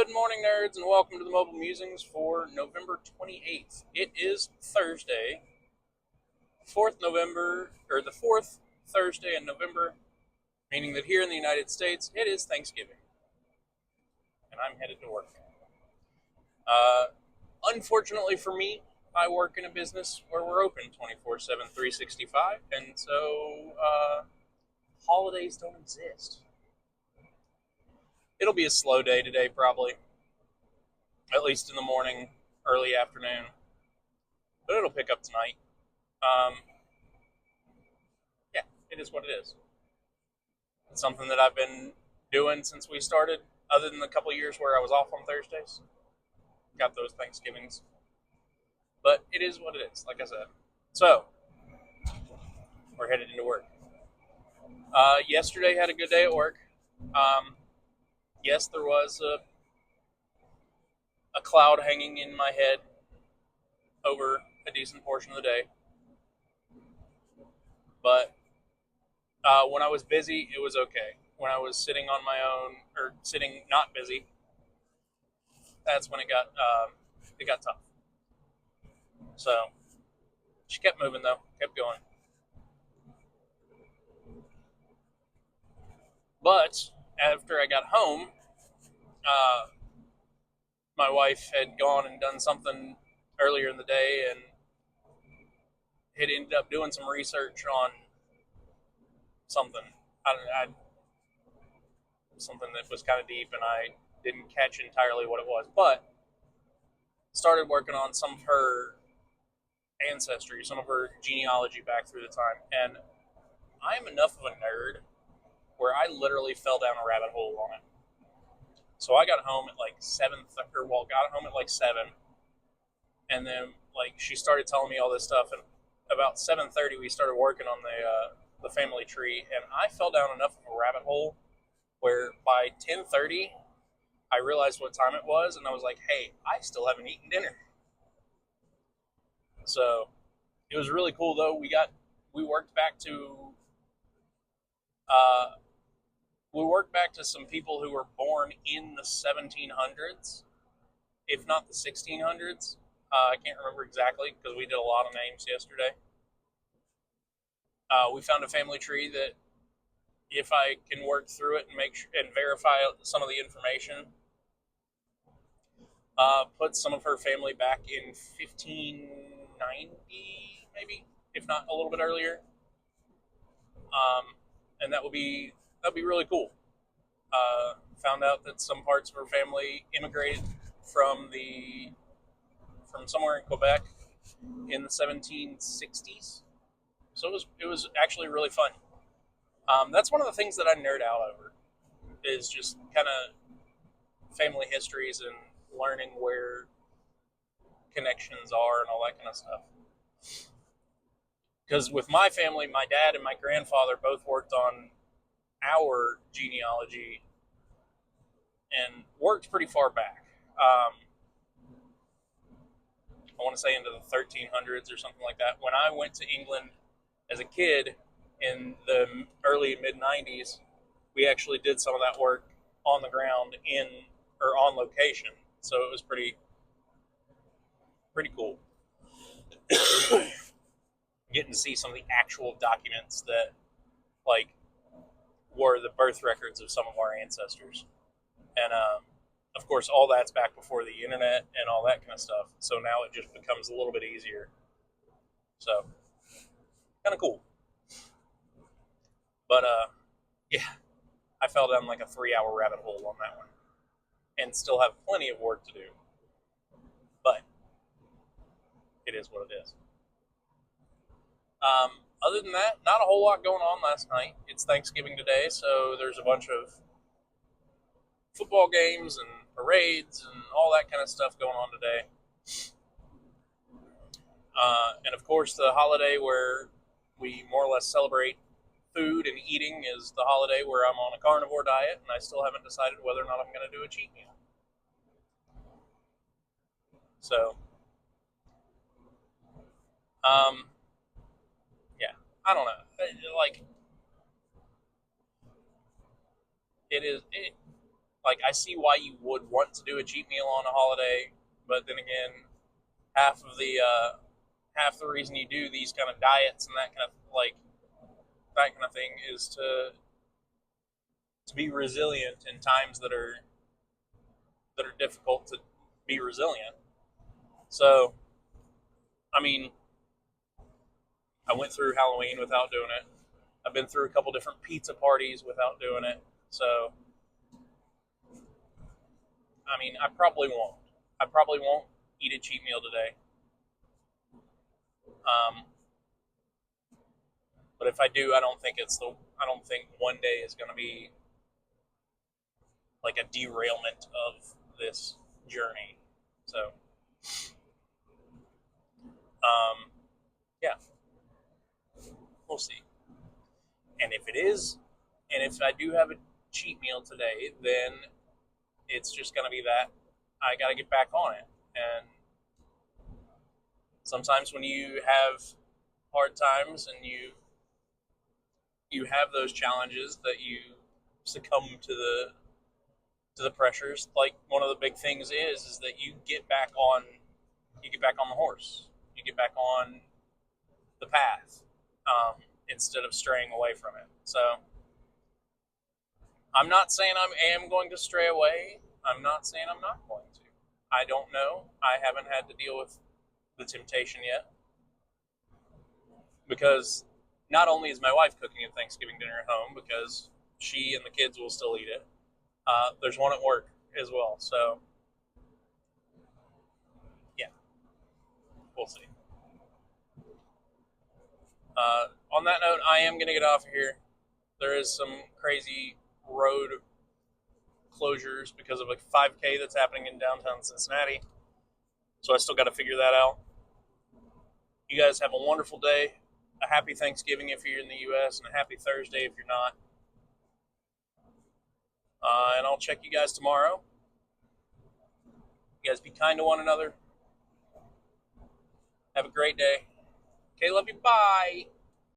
Good morning, nerds, and welcome to the Mobile Musings for November 28th. It is Thursday, 4th November, or the 4th Thursday in November, meaning that here in the United States, it is Thanksgiving. And I'm headed to work. Uh, Unfortunately for me, I work in a business where we're open 24/7, 365, and so holidays don't exist. It'll be a slow day today, probably, at least in the morning, early afternoon, but it'll pick up tonight. Um, yeah, it is what it is. It's something that I've been doing since we started, other than the couple of years where I was off on Thursdays. Got those Thanksgivings. But it is what it is, like I said. So, we're headed into work. Yesterday had a good day at work. Yes, there was a cloud hanging in my head over a decent portion of the day. But when I was busy, it was okay. When I was sitting on my own, or sitting not busy, that's when it got tough. So she kept moving though, kept going. But after I got home, uh, my wife had gone and done something earlier in the day and had ended up doing some research on something. Something that was kind of deep, and I didn't catch entirely what it was, but started working on some of her ancestry, some of her genealogy back through the time, and I'm enough of a nerd where I literally fell down a rabbit hole on it. So I got home at like 7, and then like she started telling me all this stuff, and about 7:30 we started working on the family tree, and I fell down enough of a rabbit hole where by 10:30 I realized what time it was, and I was like, hey, I still haven't eaten dinner. So it was really cool though. We worked back to uh, we worked back to some people who were born in the 1700s, if not the 1600s. I can't remember exactly because we did a lot of names yesterday. We found a family tree that, if I can work through it and make sure, and verify some of the information, put some of her family back in 1590, maybe, if not a little bit earlier. And that'd be really cool. Found out that some parts of her family immigrated from somewhere in Quebec in the 1760s. So it was actually really fun. That's one of the things that I nerd out over, is just kind of family histories and learning where connections are and all that kind of stuff. Because with my family, my dad and my grandfather both worked on our genealogy and worked pretty far back. I want to say into the 1300s or something like that. When I went to England as a kid in the early mid 90s, we actually did some of that work on the ground on location. So it was pretty cool getting to see some of the actual documents that like were the birth records of some of our ancestors. And of course, all that's back before the internet and all that kind of stuff. So now it just becomes a little bit easier. So kind of cool. But yeah, I fell down like a 3-hour rabbit hole on that one, and still have plenty of work to do. But it is what it is. Other than that, not a whole lot going on last night. It's Thanksgiving today, so there's a bunch of football games and parades and all that kind of stuff going on today. And of course, the holiday where we more or less celebrate food and eating is the holiday where I'm on a carnivore diet, and I still haven't decided whether or not I'm going to do a cheat meal. So, yeah, I don't know. Like, like, I see why you would want to do a cheat meal on a holiday, but then again, half of the half the reason you do these kind of diets and that kind of thing is to be resilient in times that are difficult to be resilient. So, I mean, I went through Halloween without doing it. I've been through a couple different pizza parties without doing it. So, I mean, I probably won't. I probably won't eat a cheat meal today. Um, but if I do, I don't think one day is going to be like a derailment of this journey. So, um, yeah, we'll see. And if it is, and if I do have a cheat meal today, then it's just going to be that I got to get back on it. And sometimes when you have hard times and you have those challenges that you succumb to the pressures, like one of the big things is that you get back on the horse, you get back on the path, instead of straying away from it. So I'm not saying I am going to stray away. I'm not saying I'm not going to. I don't know. I haven't had to deal with the temptation yet, because not only is my wife cooking a Thanksgiving dinner at home because she and the kids will still eat it, there's one at work as well. So, yeah, we'll see. On that note, I am going to get off of here. There is some crazy road closures because of a 5K that's happening in downtown Cincinnati. So I still got to figure that out. You guys have a wonderful day. A happy Thanksgiving if you're in the U.S. and a happy Thursday if you're not. And I'll check you guys tomorrow. You guys be kind to one another. Have a great day. Okay, love you. Bye.